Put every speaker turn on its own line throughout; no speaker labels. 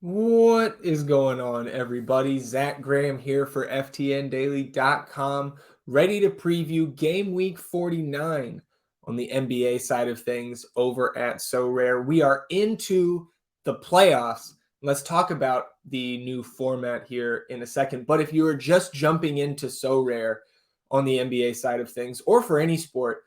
What is going on, everybody? Zac Graham here for FTNDaily.com, ready to preview Game Week 49 on the NBA side of things over at Sorare. We are into the playoffs. Let's talk about the new format here in a second. But if you are just jumping into Sorare on the NBA side of things, or for any sport,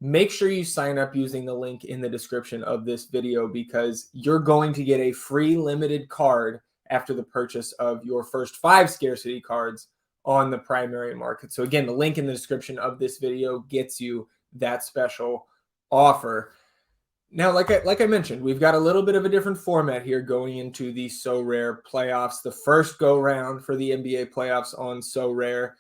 make sure you sign up using the link in the description of this video because you're going to get a free limited card after the purchase of your first 5 scarcity cards on the primary market. So again, the link in the description of this video gets you that special offer. Now, like I mentioned, we've got a little bit of a different format here going into the Sorare playoffs. The first go round for the NBA playoffs on Sorare.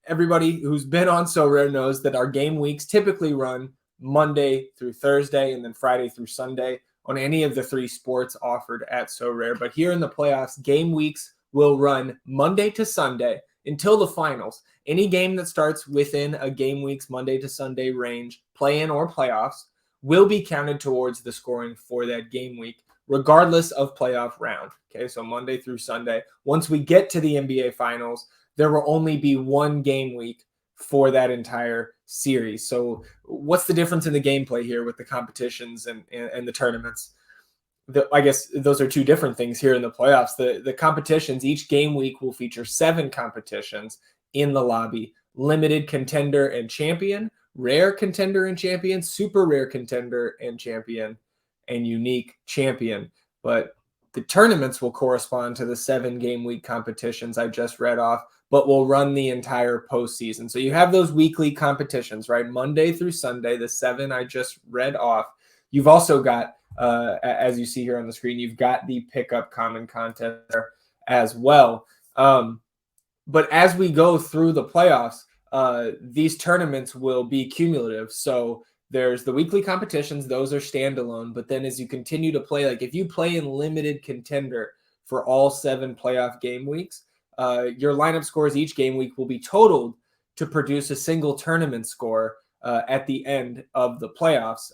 Everybody who's been on Sorare knows that our game weeks typically run Monday through Thursday and then Friday through Sunday on any of the 3 sports offered at Sorare. But here in the playoffs, game weeks will run Monday to Sunday until the finals. Any game that starts within a game week's Monday to Sunday range, play-in or playoffs, will be counted towards the scoring for that game week, regardless of playoff round. Okay, so Monday through Sunday. Once we get to the NBA Finals, there will only be 1 game week for that entire series. So what's the difference in the gameplay here with the competitions and the tournaments? I guess those are 2 different things here in the playoffs. The competitions, each game week will feature 7 competitions in the lobby: limited contender and champion, rare contender and champion, super rare contender and champion, and unique champion. But the tournaments will correspond to the 7 game week competitions I just read off, but will run the entire postseason. So you have those weekly competitions, right? Monday through Sunday, the 7 I just read off. You've also got, as you see here on the screen, you've got the pickup common contest there as well. But as we go through the playoffs, these tournaments will be cumulative. So there's the weekly competitions, those are standalone. But then as you continue to play, like if you play in limited contender for all 7 playoff game weeks, your lineup scores each game week will be totaled to produce a single tournament score at the end of the playoffs.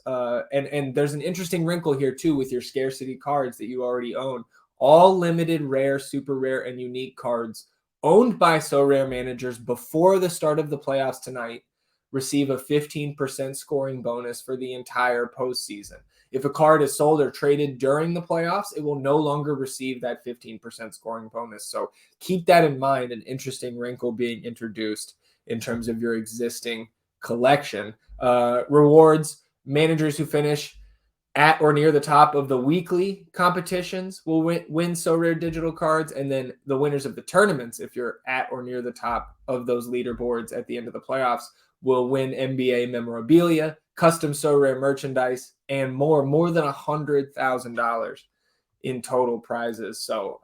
And there's an interesting wrinkle here too with your scarcity cards that you already own. All limited, rare, super rare, and unique cards owned by Sorare managers before the start of the playoffs tonight receive a 15% scoring bonus for the entire postseason. If a card is sold or traded during the playoffs, it will no longer receive that 15% scoring bonus. So keep that in mind, an interesting wrinkle being introduced in terms of your existing collection. Rewards, managers who finish at or near the top of the weekly competitions will win Sorare digital cards, and then the winners of the tournaments, if you're at or near the top of those leaderboards at the end of the playoffs, will win NBA memorabilia, custom Sorare merchandise, and more than $100,000 in total prizes. So,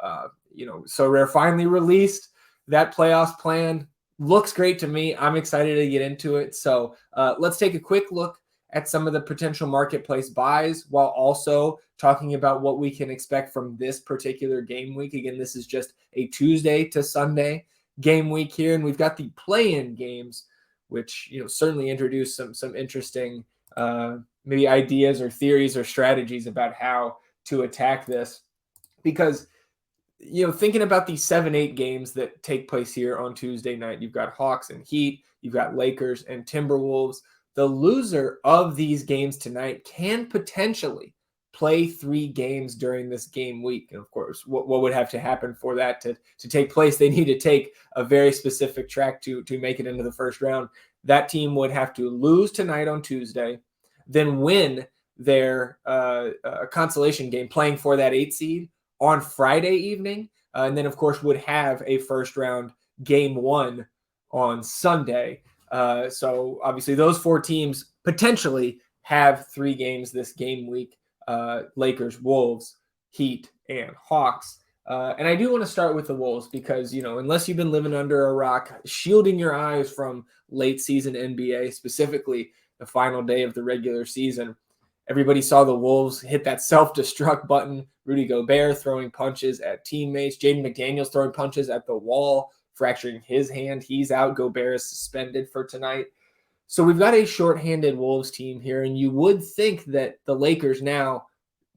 Sorare finally released that playoffs plan. Looks great to me. I'm excited to get into it. So let's take a quick look at some of the potential marketplace buys while also talking about what we can expect from this particular game week. Again, this is just a Tuesday to Sunday game week here, and we've got the play-in games, which certainly introduce some interesting maybe ideas or theories or strategies about how to attack this. Because thinking about these 7-8 games that take place here on Tuesday night, you've got Hawks and Heat, you've got Lakers and Timberwolves. The loser of these games tonight can potentially play 3 games during this game week. And of course, what would have to happen for that to take place? They need to take a very specific track to make it into the first round. That team would have to lose tonight on Tuesday, then win their consolation game playing for that 8 seed on Friday evening, and then of course would have a first round game 1 on Sunday. So obviously those 4 teams potentially have 3 games this game week: Lakers, Wolves, Heat, and Hawks. And I do want to start with the Wolves because, unless you've been living under a rock, shielding your eyes from late season NBA, specifically the final day of the regular season, everybody saw the Wolves hit that self-destruct button. Rudy Gobert throwing punches at teammates. Jaden McDaniels throwing punches at the wall, fracturing his hand. He's out. Gobert is suspended for tonight. So we've got a shorthanded Wolves team here, and you would think that the Lakers now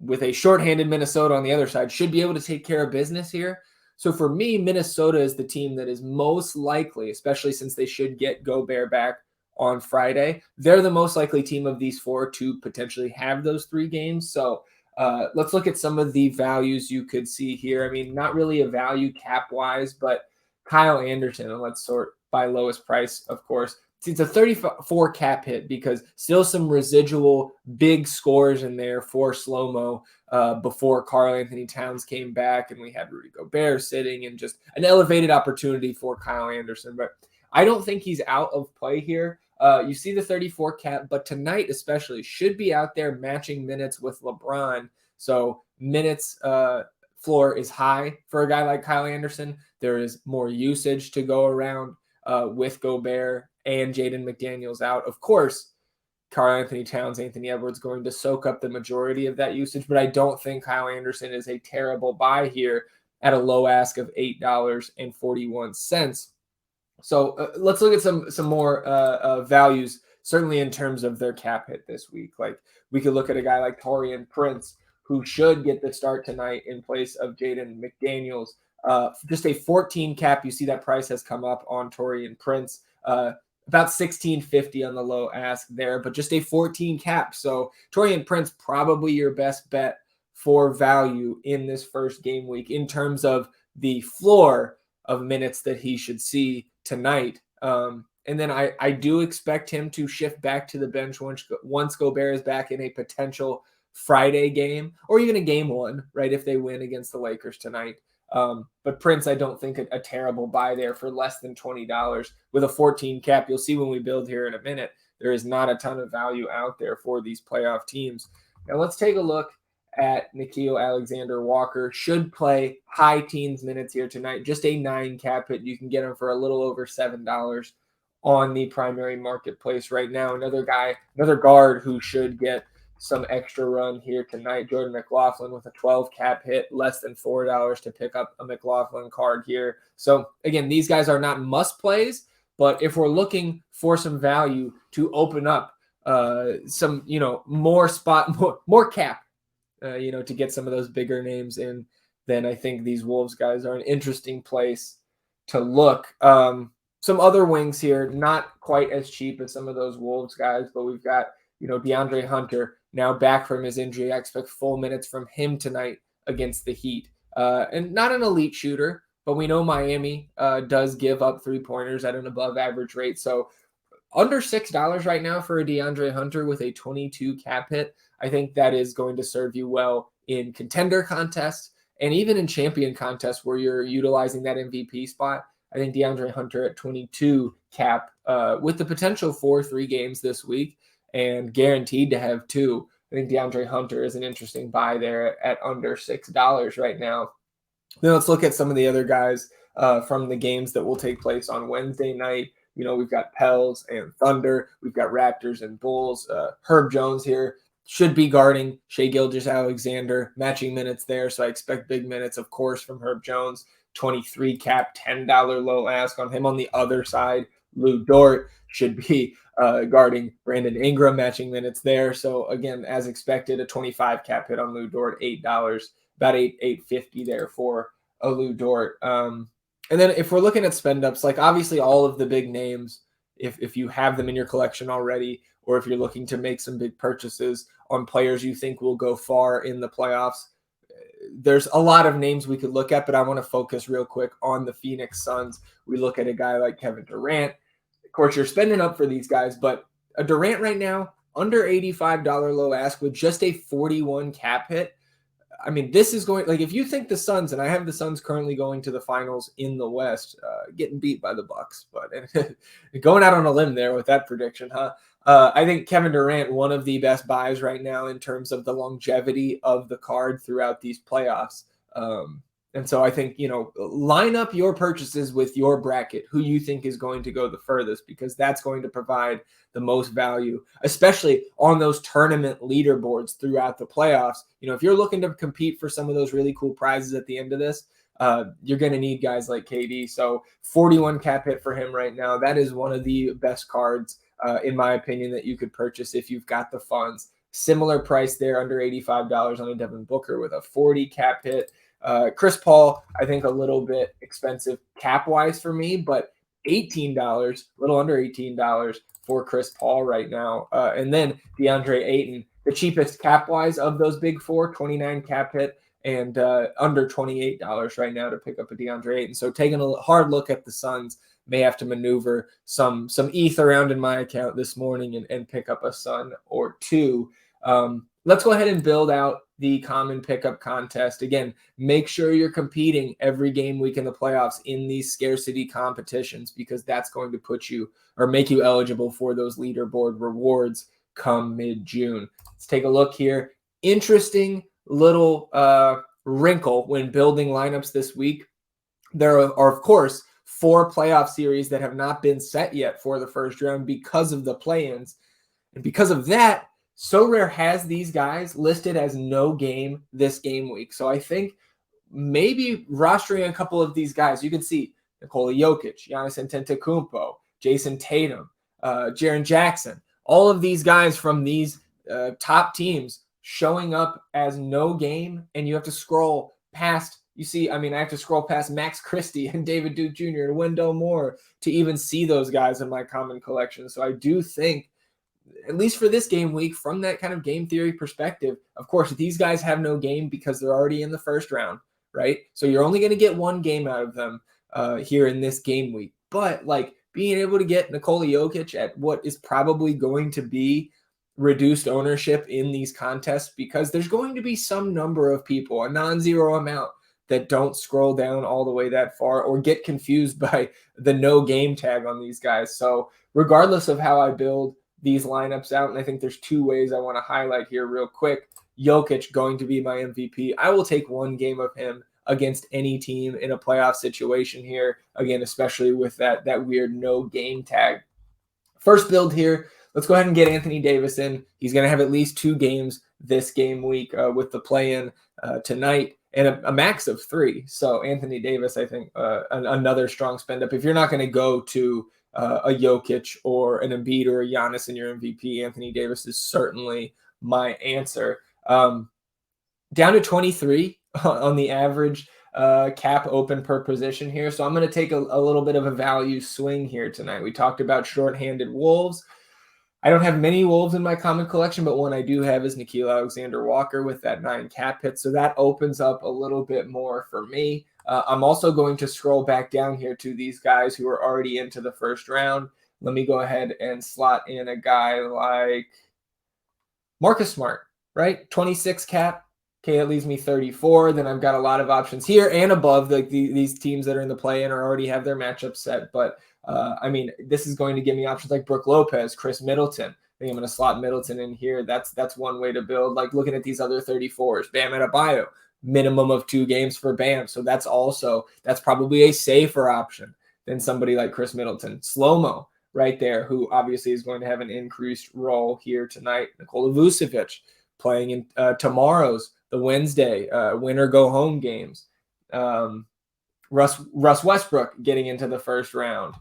with a shorthanded Minnesota on the other side, should be able to take care of business here. So for me, Minnesota is the team that is most likely, especially since they should get Gobert back on Friday. They're the most likely team of these four to potentially have those 3 games. So let's look at some of the values you could see here. I mean, not really a value cap wise, but Kyle Anderson, and let's sort by lowest price, of course. It's a 34 cap hit because still some residual big scores in there for slow-mo before Karl Anthony Towns came back and we had Rudy Gobert sitting, and just an elevated opportunity for Kyle Anderson. But I don't think he's out of play here. You see the 34 cap, but tonight especially should be out there matching minutes with LeBron. So minutes floor is high for a guy like Kyle Anderson. There is more usage to go around with Gobert and Jaden McDaniels out. Of course, Karl Anthony Towns, Anthony Edwards going to soak up the majority of that usage, but I don't think Kyle Anderson is a terrible buy here at a low ask of $8.41. So let's look at some more values, certainly in terms of their cap hit this week. Like we could look at a guy like Taurean Prince, who should get the start tonight in place of Jaden McDaniels. Just a 14 cap. You see that price has come up on Taurean Prince. About $16.50 on the low ask there, but just a 14 cap. So Taurean Prince, probably your best bet for value in this first game week in terms of the floor of minutes that he should see tonight. And then I do expect him to shift back to the bench once Gobert is back in a potential Friday game, or even a game 1, right, if they win against the Lakers tonight. But Prince, I don't think a terrible buy there for less than $20 with a 14 cap. You'll see when we build here in a minute, there is not a ton of value out there for these playoff teams. Now let's take a look at Nickeil Alexander-Walker. Should play high teens minutes here tonight. Just a 9 cap hit. You can get him for a little over $7 on the primary marketplace right now. Another guard who should get some extra run here tonight, Jordan McLaughlin with a 12 cap hit, less than $4 to pick up a McLaughlin card here. So again, these guys are not must plays, but if we're looking for some value to open up some, more cap, to get some of those bigger names in, then I think these Wolves guys are an interesting place to look. Some other wings here, not quite as cheap as some of those Wolves guys, but we've got, DeAndre Hunter now back from his injury. I expect full minutes from him tonight against the Heat. And not an elite shooter, but we know Miami does give up 3-pointers at an above average rate. So under $6 right now for a DeAndre Hunter with a 22 cap hit, I think that is going to serve you well in contender contests and even in champion contests where you're utilizing that MVP spot. I think DeAndre Hunter at 22 cap with the potential for 3 games this week and guaranteed to have 2. I think DeAndre Hunter is an interesting buy there at under $6 right now. Then let's look at some of the other guys from the games that will take place on Wednesday night. We've got Pels and Thunder. We've got Raptors and Bulls. Herb Jones here should be guarding Shai Gilgeous-Alexander, matching minutes there. So I expect big minutes, of course, from Herb Jones. 23 cap, $10 low ask on him. On the other side, Lou Dort should be guarding Brandon Ingram, matching minutes there. So again, as expected, a 25 cap hit on Lou Dort, $8, about $8.50 there for a Lou Dort. And then if we're looking at spend ups, like obviously all of the big names, if you have them in your collection already, or if you're looking to make some big purchases on players you think will go far in the playoffs, there's a lot of names we could look at, but I want to focus real quick on the Phoenix Suns. We look at a guy like Kevin Durant. Of course, you're spending up for these guys, but a Durant right now, under $85 low ask with just a 41 cap hit. I mean, this is going, like, if you think the Suns, and I have the Suns currently going to the finals in the West, getting beat by the Bucks, but going out on a limb there with that prediction, huh? I think Kevin Durant, one of the best buys right now in terms of the longevity of the card throughout these playoffs. And so I think, line up your purchases with your bracket, who you think is going to go the furthest, because that's going to provide the most value, especially on those tournament leaderboards throughout the playoffs. If you're looking to compete for some of those really cool prizes at the end of this, you're going to need guys like KD. So 41 cap hit for him right now. That is one of the best cards, in my opinion, that you could purchase if you've got the funds. Similar price there, under $85 on a Devin Booker with a 40 cap hit. Chris Paul, I think a little bit expensive cap-wise for me, but $18, a little under $18 for Chris Paul right now. And then DeAndre Ayton, the cheapest cap-wise of those big four, 29 cap hit, and under $28 right now to pick up a DeAndre Ayton. So taking a hard look at the Suns, may have to maneuver some ETH around in my account this morning and pick up a Sun or two. Let's go ahead and build out the common pickup contest. Again, make sure you're competing every game week in the playoffs in these scarcity competitions, because that's going to put you or make you eligible for those leaderboard rewards come mid-June. Let's take a look here. Interesting little wrinkle when building lineups this week. There are, of course, 4 playoff series that have not been set yet for the first round because of the play-ins. And because of that, Sorare has these guys listed as no game this game week. So I think maybe rostering a couple of these guys. You can see Nikola Jokic, Giannis Antetokounmpo, Jason Tatum, Jaren Jackson. All of these guys from these top teams showing up as no game, and you have to scroll past. You see, I have to scroll past Max Christie and David Duke Jr. and Wendell Moore to even see those guys in my common collection. So I do think, at least for this game week, from that kind of game theory perspective, of course, these guys have no game because they're already in the first round, right? So you're only going to get one game out of them here in this game week. But like being able to get Nikola Jokic at what is probably going to be reduced ownership in these contests, because there's going to be some number of people, a non-zero amount, that don't scroll down all the way that far or get confused by the no game tag on these guys. So regardless of how I build these lineups out, and I think there's 2 ways I want to highlight here real quick. Jokic going to be my MVP. I will take one game of him against any team in a playoff situation here. Again, especially with that weird no game tag. First build here, let's go ahead and get Anthony Davis in. He's going to have at least 2 games this game week with the play-in tonight, and a max of 3. So Anthony Davis, I think, another strong spend up. If you're not going to go to a Jokic or an Embiid or a Giannis in your MVP, Anthony Davis is certainly my answer. Down to 23 on the average cap open per position here. So I'm going to take a little bit of a value swing here tonight. We talked about shorthanded Wolves. I don't have many Wolves in my common collection, but one I do have is Nickeil Alexander-Walker with that 9 cap hit. So that opens up a little bit more for me. I'm also going to scroll back down here to these guys who are already into the first round. Let me go ahead and slot in a guy like Marcus Smart, right? 26 cap. Okay, that leaves me 34. Then I've got a lot of options here and above. Like these teams that are in the play-in or already have their matchup set. But this is going to give me options like Brook Lopez, Chris Middleton. I think I'm going to slot Middleton in here. That's one way to build. Like looking at these other 34s, Bam Adebayo, minimum of 2 games for Bam. So that's probably a safer option than somebody like Chris Middleton. Slow-mo right there, who obviously is going to have an increased role here tonight. Nikola Vucevic playing in the Wednesday win or go home games. Russ Westbrook getting into the first round.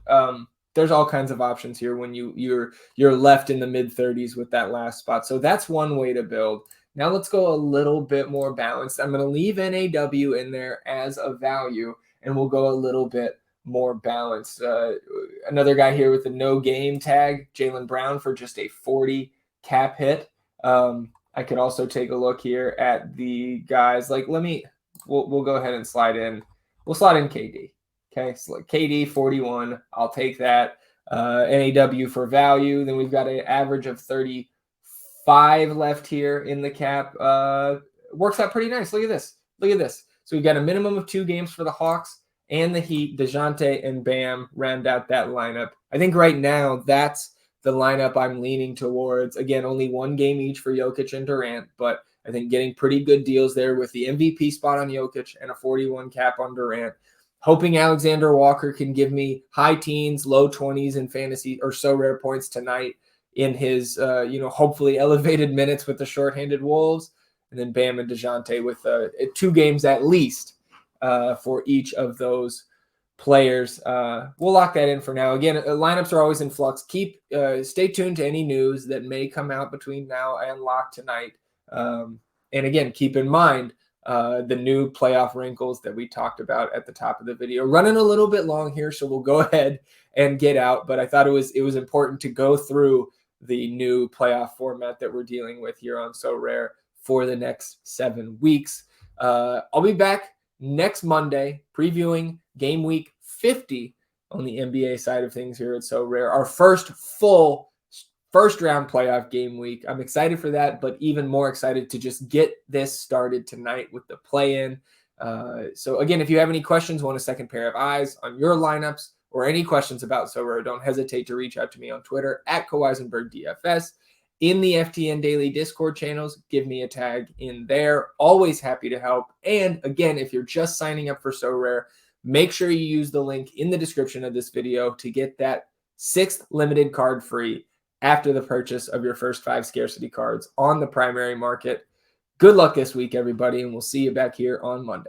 There's all kinds of options here when you're left in the mid-30s with that last spot. So that's one way to build. Now let's go a little bit more balanced. I'm going to leave NAW in there as a value, and we'll go a little bit more balanced. Another guy here with a no game tag, Jaylen Brown, for just a 40 cap hit. I could also take a look here at the guys. Like we'll go ahead and slide in. We'll slot in KD. Okay, so KD 41. I'll take that. NAW for value. Then we've got an average of 35 left here in the cap. Works out pretty nice. Look at this. So we've got a minimum of 2 games for the Hawks and the Heat. DeJounte and Bam round out that lineup. I think right now that's the lineup I'm leaning towards. Again, only 1 game each for Jokic and Durant, but I think getting pretty good deals there with the MVP spot on Jokic and a 41 cap on Durant. Hoping Alexander Walker can give me high teens, low 20s in fantasy or Sorare points tonight in his, hopefully elevated minutes with the shorthanded Wolves. And then Bam and DeJounte with 2 games at least for each of those players. We'll lock that in for now. Again, lineups are always in flux. Stay tuned to any news that may come out between now and lock tonight. And again, keep in mind the new playoff wrinkles that we talked about at the top of the video. Running a little bit long here, so we'll go ahead and get out. But I thought it was important to go through the new playoff format that we're dealing with here on Sorare for the next 7 weeks. I'll be back next Monday previewing game week 50 on the NBA side of things here at Sorare. Our full first round playoff game week. I'm excited for that, but even more excited to just get this started tonight with the play-in. So again, if you have any questions, want a second pair of eyes on your lineups, or any questions about Sorare, don't hesitate to reach out to me on Twitter at KawaisenbergDFS. In the FTN Daily Discord channels, give me a tag in there. Always happy to help. And again, if you're just signing up for Sorare, make sure you use the link in the description of this video to get that 6th limited card free after the purchase of your first 5 scarcity cards on the primary market. Good luck this week, everybody, and we'll see you back here on Monday.